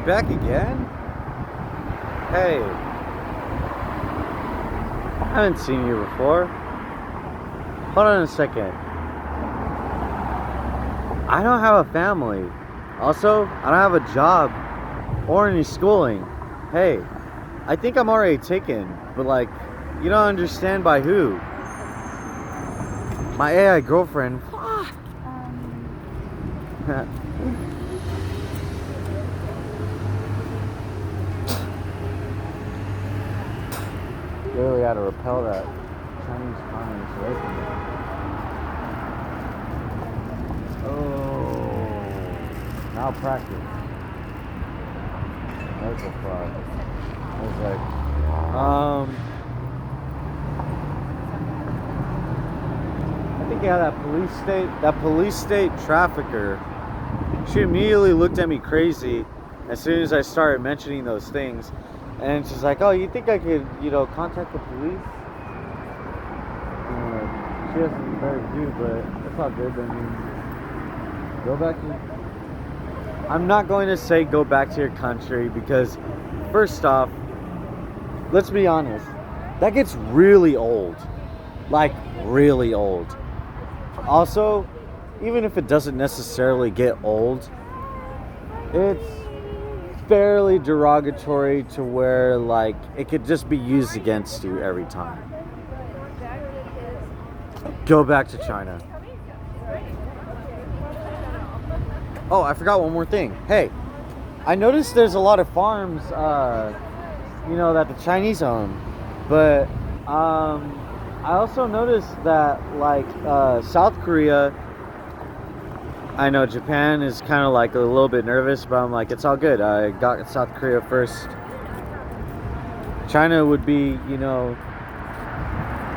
back again? Hey, I haven't seen you before. Hold on a second. I don't have a family. Also, I don't have a job or any schooling. Hey, I think I'm already taken, but like, you don't understand by who? My AI girlfriend. Literally had to repel that Chinese communist away from me. Oh, malpractice. Medical fraud. I was like, I think yeah, that police state trafficker. She immediately looked at me crazy as soon as I started mentioning those things. And she's like, oh, you think I could, contact the police? She has some better to do, but it's all good. I mean, go back to... I'm not going to say go back to your country because, first off, let's be honest, that gets really old. Like, really old. Also, even if it doesn't necessarily get old, it's fairly derogatory to where like it could just be used against you every time. Go back to China. Oh, I forgot one more thing. Hey, I noticed there's a lot of farms that the Chinese own, but I also noticed that like South Korea, I know Japan is kind of like a little bit nervous, but I'm like, it's all good. I got South Korea first. China would be,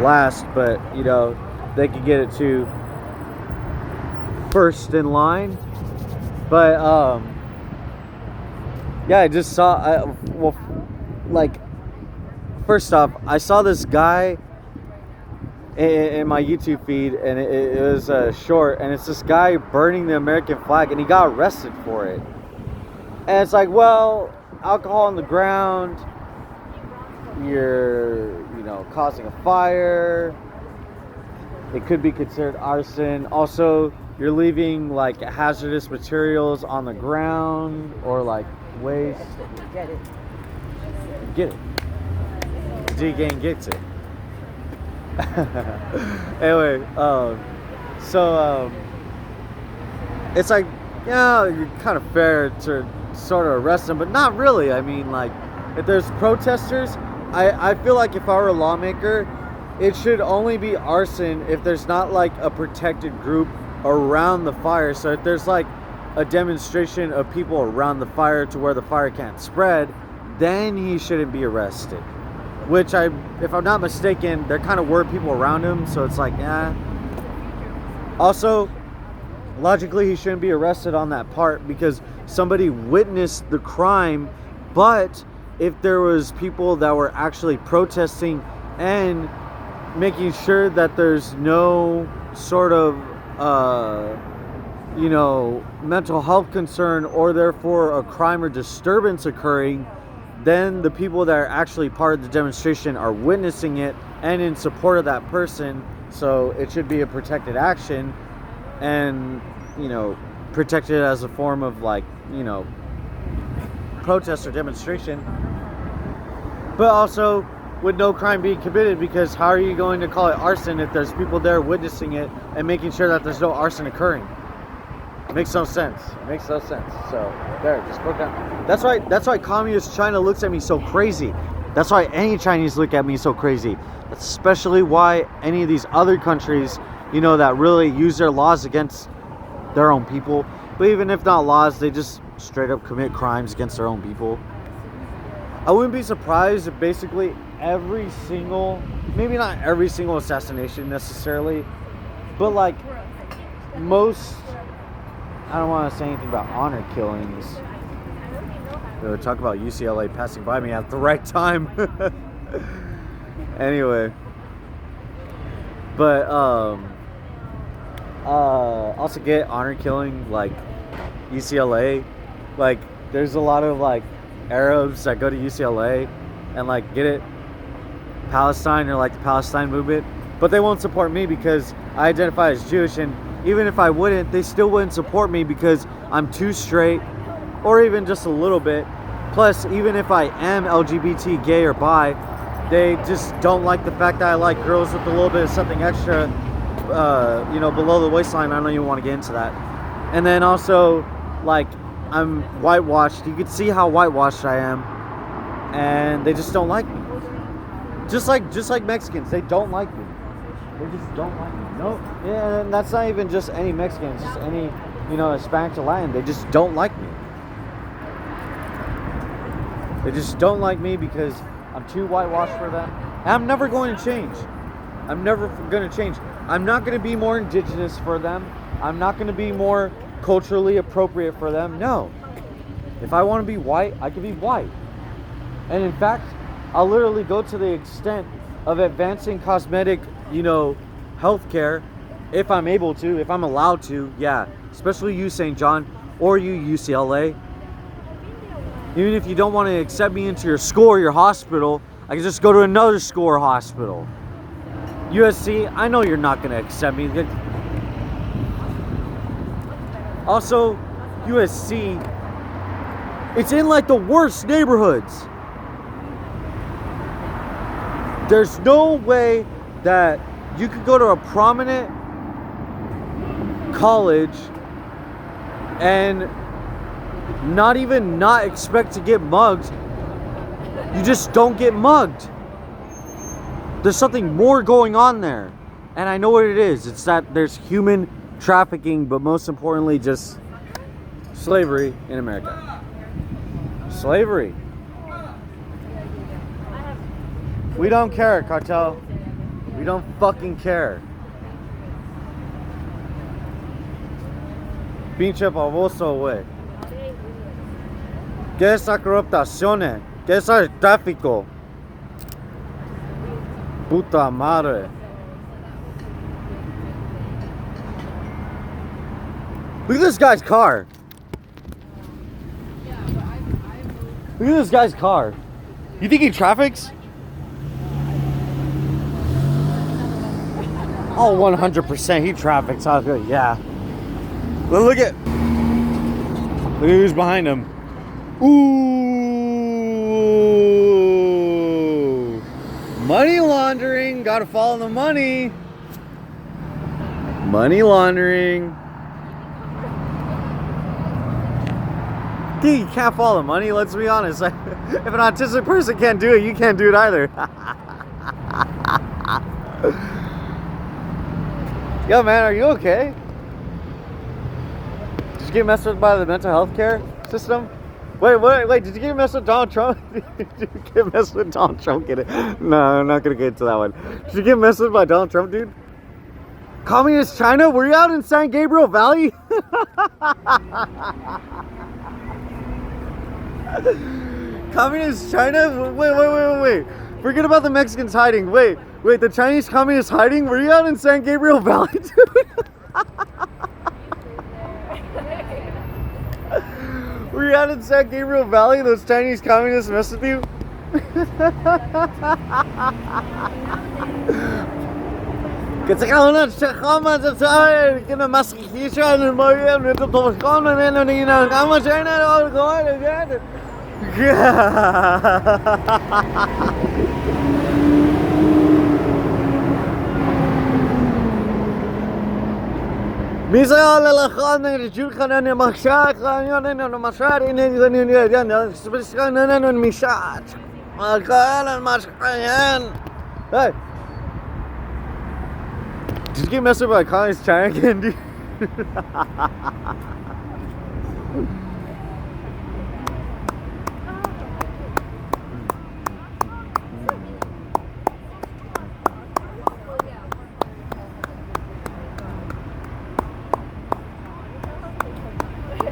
last, but, they could get it to first in line. But, yeah, I just saw, first off, I saw this guy in my YouTube feed, and it was short, and it's this guy burning the American flag, and he got arrested for it. And it's like, well, alcohol on the ground, you're causing a fire, it could be considered arson. Also, you're leaving like hazardous materials on the ground or like waste. Get it D-Gang gets it. Anyway, it's like, you're kind of fair to sort of arrest them, but not really. I mean, like, if there's protesters, I feel like if I were a lawmaker, it should only be arson if there's not like a protected group around the fire. So if there's like a demonstration of people around the fire to where the fire can't spread, then he shouldn't be arrested. Which if I'm not mistaken, there kind of were people around him, so it's like, yeah. Also, logically, he shouldn't be arrested on that part because somebody witnessed the crime. But if there was people that were actually protesting and making sure that there's no sort of, mental health concern or therefore a crime or disturbance occurring, then the people that are actually part of the demonstration are witnessing it and in support of that person. So it should be a protected action and, protected as a form of like, protest or demonstration. But also with no crime being committed, because how are you going to call it arson if there's people there witnessing it and making sure that there's no arson occurring? Makes no sense. So there, just broke down. That's why communist China looks at me so crazy. That's why any Chinese look at me so crazy. That's especially why any of these other countries, that really use their laws against their own people. But even if not laws, they just straight up commit crimes against their own people. I wouldn't be surprised if basically maybe not every single assassination necessarily, but like most, I don't want to say anything about honor killings. Talk about UCLA passing by me at the right time. Anyway, but also get honor killing like UCLA, like there's a lot of like Arabs that go to UCLA and like get it Palestine or like the Palestine movement, but they won't support me because I identify as Jewish, and even if I wouldn't, they still wouldn't support me because I'm too straight, or even just a little bit. Plus, even if I am LGBT, gay, or bi, they just don't like the fact that I like girls with a little bit of something extra, you know, below the waistline. I don't even want to get into that. And then also, like, I'm whitewashed. You can see how whitewashed I am, and they just don't like me. Just like Mexicans, they don't like me. They just don't like me. No, yeah, and that's not even just any Mexican. It's just any, you know, Hispanic or Latin. They just don't like me. They just don't like me because I'm too whitewashed for them. And I'm never going to change. I'm never going to change. I'm not going to be more indigenous for them. I'm not going to be more culturally appropriate for them. No. If I want to be white, I can be white. And in fact, I'll literally go to the extent of advancing cosmetic, you know, healthcare, if I'm able to, if I'm allowed to, yeah. Especially you, St. John, or you, UCLA. Even if you don't want to accept me into your school or your hospital, I can just go to another school or hospital. USC, I know you're not going to accept me. Also, USC, it's in like the worst neighborhoods. There's no way that you could go to a prominent college and not even not expect to get mugged. You just don't get mugged. There's something more going on there. And I know what it is. It's that there's human trafficking, but most importantly, just slavery in America. Slavery. We don't care, cartel. We don't fucking care. Pinche baboso, güey. ¿Qué es esa corrupción? ¿Qué es el tráfico? Puta madre. Look at this guy's car. Look at this guy's car. You think he traffics? Oh, 100% he traffics. I was good. Yeah. Look at who's behind him. Ooh. Money laundering. Gotta follow the money. Money laundering. You can't follow the money, let's be honest. If an autistic person can't do it, you can't do it either. Yo, man, are you okay? Did you get messed with by the mental health care system? Wait, did you get messed with Donald Trump? Did you get messed with Donald Trump? Get it? No, I'm not gonna get into that one. Did you get messed with by Donald Trump, dude? Communist China? Were you out in San Gabriel Valley? Communist China? Wait. Forget about the Mexicans hiding. Wait, the Chinese communists hiding? Were you out in San Gabriel Valley, dude? Were you out in San Gabriel Valley? Those Chinese communists messed with you? Hey. Did you get messed up by Communist China again, dude?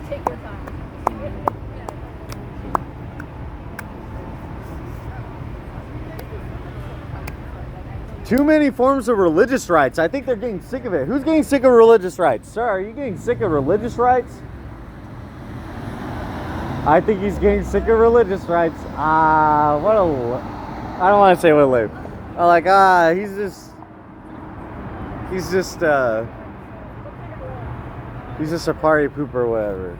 Take your time. Too many forms of religious rights. I think they're getting sick of it. Who's getting sick of religious rights? Sir, are you getting sick of religious rights? I think he's getting sick of religious rights. I don't want to say what lame. I'm like, he's just a party pooper or whatever.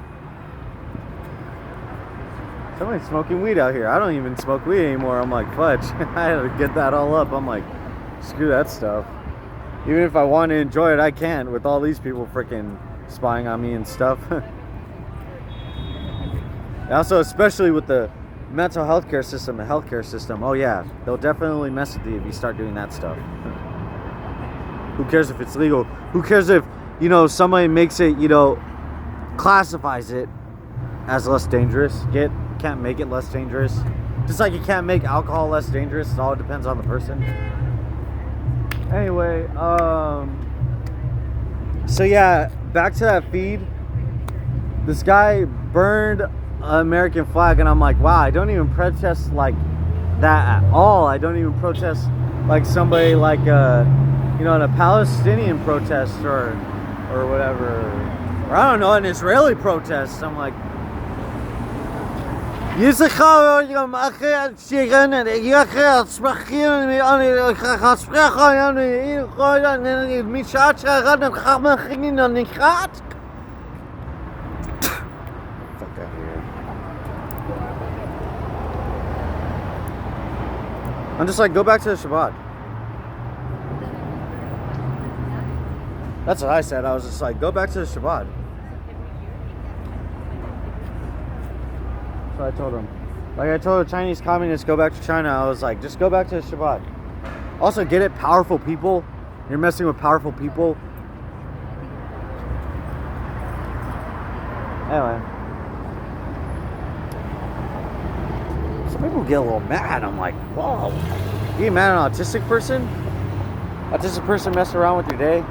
Somebody's smoking weed out here. I don't even smoke weed anymore. I'm like, fudge. I had to get that all up. I'm like, screw that stuff. Even if I want to enjoy it, I can't with all these people freaking spying on me and stuff. Also, especially with the mental health care system, the healthcare system. Oh yeah, they'll definitely mess with you if you start doing that stuff. Who cares if it's legal? Who cares if, somebody makes it, classifies it as less dangerous? Can't make it less dangerous. Just like you can't make alcohol less dangerous. It all depends on the person. Anyway, so yeah, back to that feed. This guy burned an American flag, and I'm like, wow, I don't even protest like that at all. I don't even protest like somebody like in a Palestinian protest or whatever, or I don't know, an Israeli protest. I'm like, I'm just like, go back to the Shabbat. That's what I said. I was just like, go back to the Shabbat. So I told him. Like I told a Chinese communist, go back to China. I was like, just go back to the Shabbat. Also, get it? Powerful people. You're messing with powerful people. Anyway. Some people get a little mad. I'm like, whoa. You get mad at an autistic person? Autistic person messing around with your day?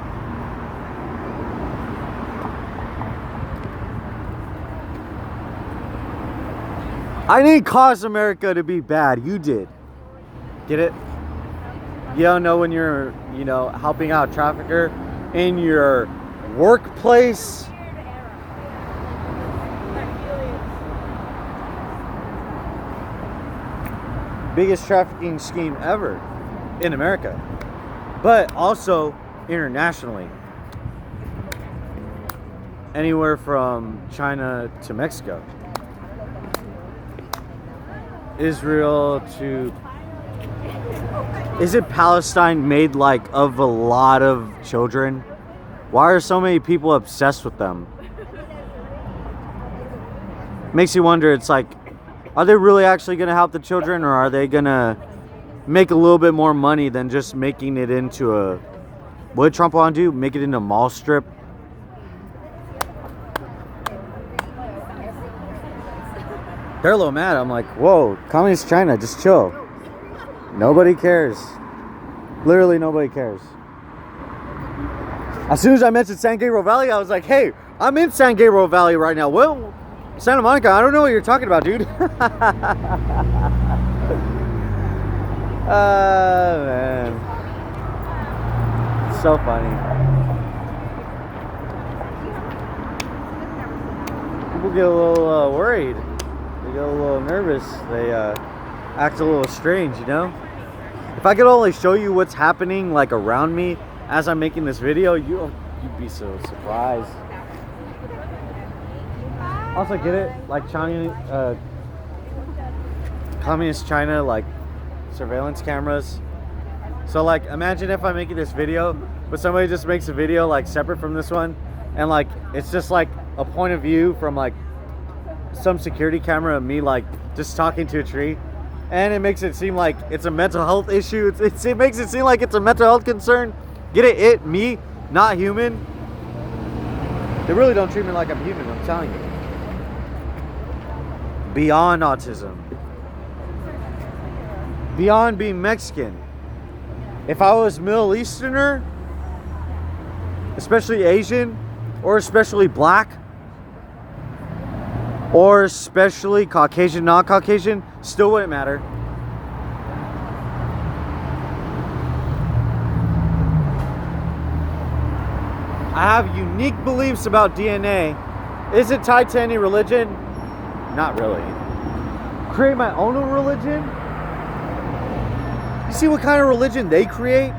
I didn't cause America to be bad. You did. Get it? You don't know when you're, helping out a trafficker in your workplace. Biggest trafficking scheme ever in America, but also internationally. Anywhere from China to Mexico. Israel to... Is it Palestine made like of a lot of children? Why are so many people obsessed with them? Makes you wonder, it's like, are they really actually going to help the children, or are they going to make a little bit more money than just making it into a... What did Trump want to do? Make it into a mall strip? They're a little mad. I'm like, whoa, communist China, just chill. Nobody cares. Literally nobody cares. As soon as I mentioned San Gabriel Valley, I was like, hey, I'm in San Gabriel Valley right now. Well, Santa Monica, I don't know what you're talking about, dude. Man. So funny. People get a little worried. They get a little nervous. They act a little strange, If I could only show you what's happening like around me as I'm making this video, you'd be so surprised. Also, get it? Like China, communist China, like surveillance cameras. So like, imagine if I'm making this video, but somebody just makes a video like separate from this one, and like it's just like a point of view from like some security camera of me like just talking to a tree, and it makes it seem like it's a mental health issue. It makes it seem like it's a mental health concern. Get it? Me, not human. They really don't treat me like I'm human, I'm telling you. Beyond autism. Beyond being Mexican. If I was Middle Easterner, especially Asian, or especially black, or especially Caucasian, not Caucasian, still wouldn't matter. I have unique beliefs about DNA. Is it tied to any religion? not really. Create my own religion? You see what kind of religion they create?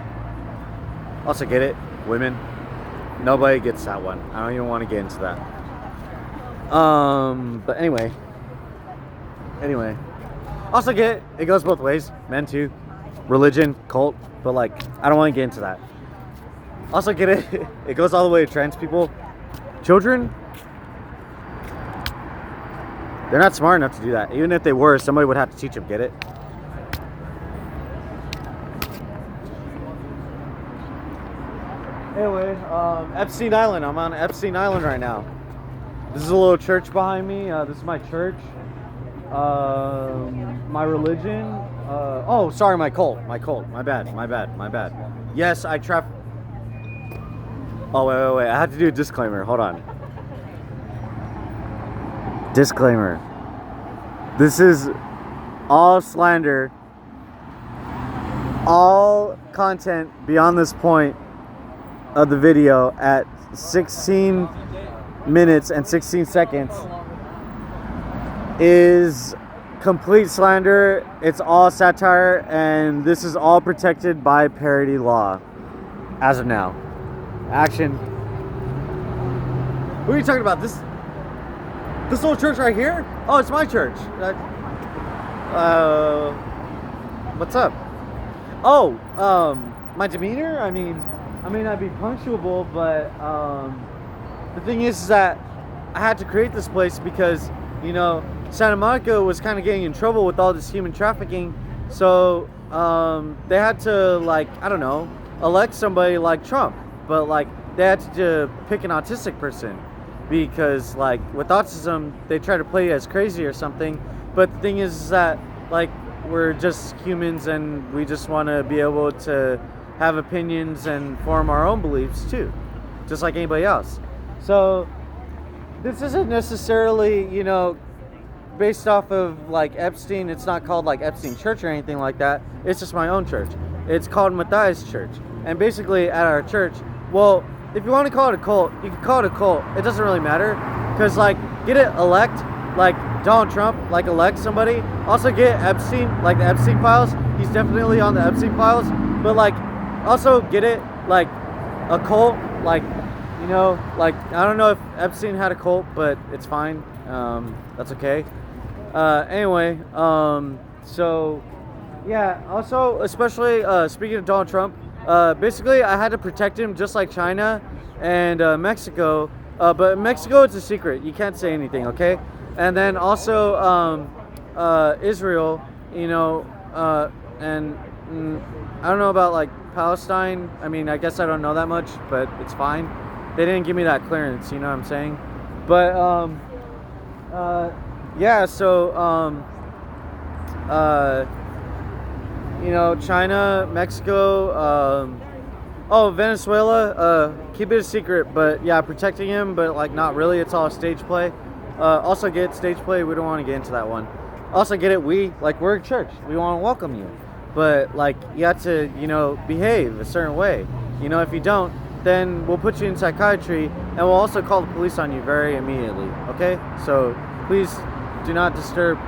Also get it? Women. Nobody gets that one. I don't even want to get into that. But anyway. Also get it. It goes both ways. Men too. Religion, cult. But like, I don't want to get into that. Also get it. It goes all the way to trans people. Children. They're not smart enough to do that. Even if they were, somebody would have to teach them. Get it? Anyway, Epstein Island. I'm on Epstein Island right now. This is a little church behind me. This is my church. My religion. Oh, sorry, my cult. My bad. Yes, I trap. Oh, wait. I have to do a disclaimer. Hold on. Disclaimer. This is all slander. All content beyond this point of the video at 16 minutes and 16 seconds is complete slander. It's all satire, and this is all protected by parody law as of now. Action. What are you talking about? This little church right here? Oh, it's my church. What's up? Oh, my demeanor? I mean, I may not be punctual, but the thing is that I had to create this place because, you know, Santa Monica was kind of getting in trouble with all this human trafficking. So they had to, like, I don't know, elect somebody like Trump. But, like, they had to pick an autistic person. Because, like, with autism, they try to play as crazy or something. But the thing is that, like, we're just humans and we just want to be able to have opinions and form our own beliefs too, just like anybody else. So this isn't necessarily, you know, based off of like Epstein. It's not called like Epstein Church or anything like that. It's just my own church. It's called Matthias Church. And basically at our church, well, if you want to call it a cult, you can call it a cult. It doesn't really matter. Because, like, get it elect, like Donald Trump, like elect somebody. Also get Epstein, like the Epstein files. He's definitely on the Epstein files. But, like, also get it, like, a cult. Like, you know, like, I don't know if Epstein had a cult, but it's fine. That's okay. Anyway, so, yeah. Also, especially, speaking of Donald Trump, basically, I had to protect him just like China and Mexico. But Mexico, it's a secret. You can't say anything, okay? And then also Israel, you know, and I don't know about like Palestine. I mean, I guess I don't know that much, but it's fine. They didn't give me that clearance, you know what I'm saying? But yeah, so you know, China, Mexico, oh, Venezuela, keep it a secret, but yeah, protecting him, but like not really, it's all stage play. Also get stage play, we don't want to get into that one. Also get it, we're a church, we want to welcome you. But like, you have to, you know, behave a certain way. You know, if you don't, then we'll put you in psychiatry, and we'll also call the police on you very immediately, okay? So please do not disturb,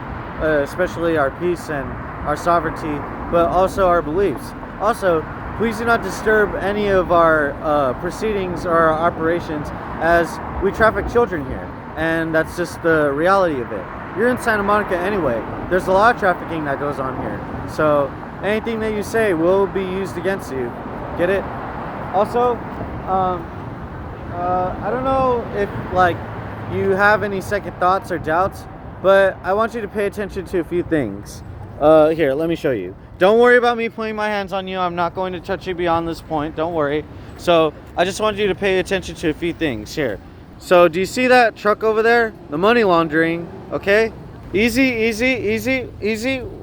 especially our peace and our sovereignty, but also our beliefs. Also, please do not disturb any of our proceedings or our operations, as we traffic children here, and that's just the reality of it. You're in Santa Monica anyway. There's a lot of trafficking that goes on here, so anything that you say will be used against you. Get it? Also, I don't know if like you have any second thoughts or doubts, but I want you to pay attention to a few things. Here, let me show you. Don't worry about me putting my hands on you. I'm not going to touch you beyond this point. Don't worry. So I just want you to pay attention to a few things here. So do you see that truck over there? The money laundering, okay? Easy.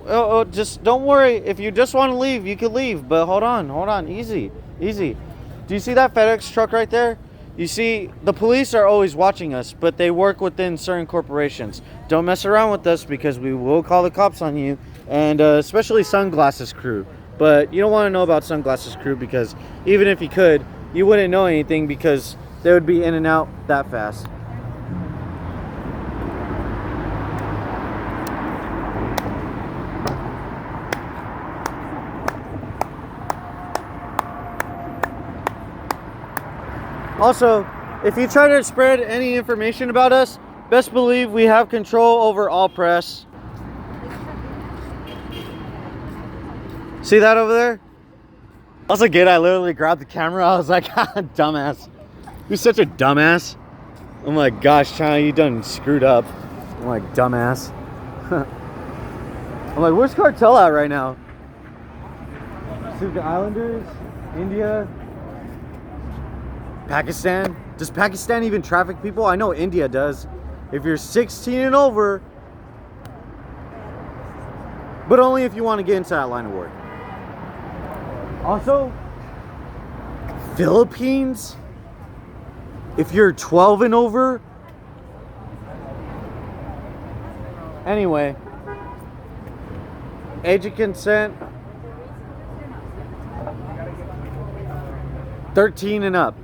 Oh, just don't worry. If you just want to leave, you can leave. But hold on. Easy. Do you see that FedEx truck right there? You see, the police are always watching us, but they work within certain corporations. Don't mess around with us because we will call the cops on you, and especially Sunglasses Crew. But you don't want to know about Sunglasses Crew because even if you could, you wouldn't know anything because they would be in and out that fast. Also, if you try to spread any information about us, best believe we have control over all press. See that over there? Also good, I literally grabbed the camera. I was like, dumbass. You're such a dumbass. Oh my gosh, China, you done screwed up. I'm like, dumbass. I'm like, where's Cartel at right now? See the Islanders, India, Pakistan. Does Pakistan even traffic people? I know India does. If you're 16 and over, but only if you want to get into that line of work. Also, Philippines, if you're 12 and over. Anyway, age of consent, 13 and up,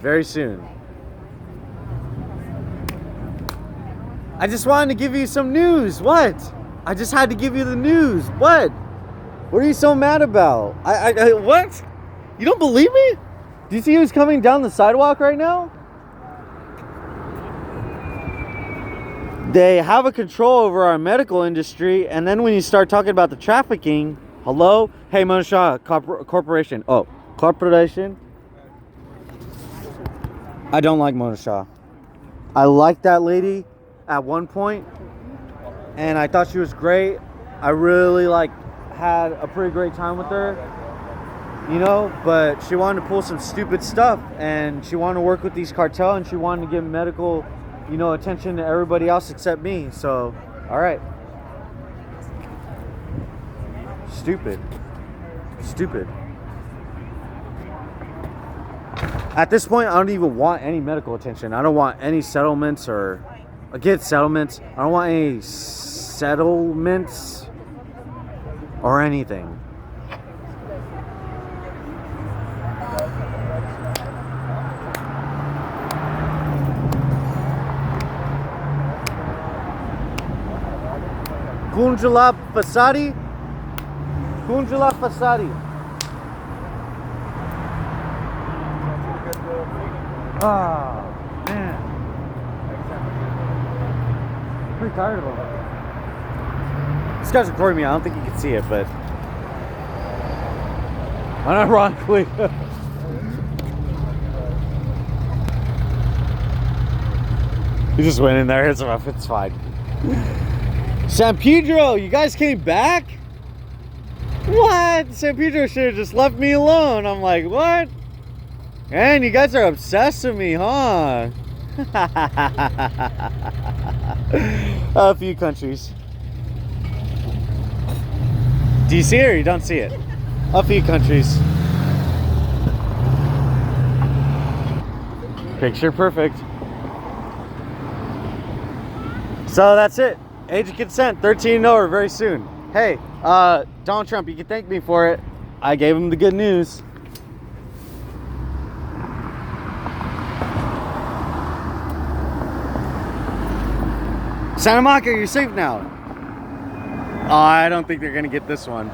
very soon. I just wanted to give you some news. What? I just had to give you the news. What? What are you so mad about? What? You don't believe me? Do you see who's coming down the sidewalk right now? They have a control over our medical industry, and then when you start talking about the trafficking, hello? Hey, Mona Shah, corporation. Oh, corporation? I don't like Mona Shah. I liked that lady at one point, and I thought she was great. I really had a pretty great time with her, you know, but she wanted to pull some stupid stuff, and she wanted to work with these cartel, and she wanted to give medical, you know, attention to everybody else except me. So, all right. Stupid. At this point, I don't even want any medical attention. I don't want any settlements or settlements. I don't want any settlements or anything. Kunjula Fasadi. Oh, man. I'm pretty tired of them. This guy's recording me. I don't think you can see it, but unironically. He just went in there. It's fine. San Pedro, you guys came back? What? San Pedro should have just left me alone. I'm like, what? And you guys are obsessed with me, huh? A few countries. Do you see it or you don't see it? A few countries. Picture perfect. So that's it. Age of consent, 13 and over, very soon. Hey, Donald Trump, you can thank me for it. I gave him the good news. Santa Monica, you're safe now. Oh, I don't think they're gonna get this one.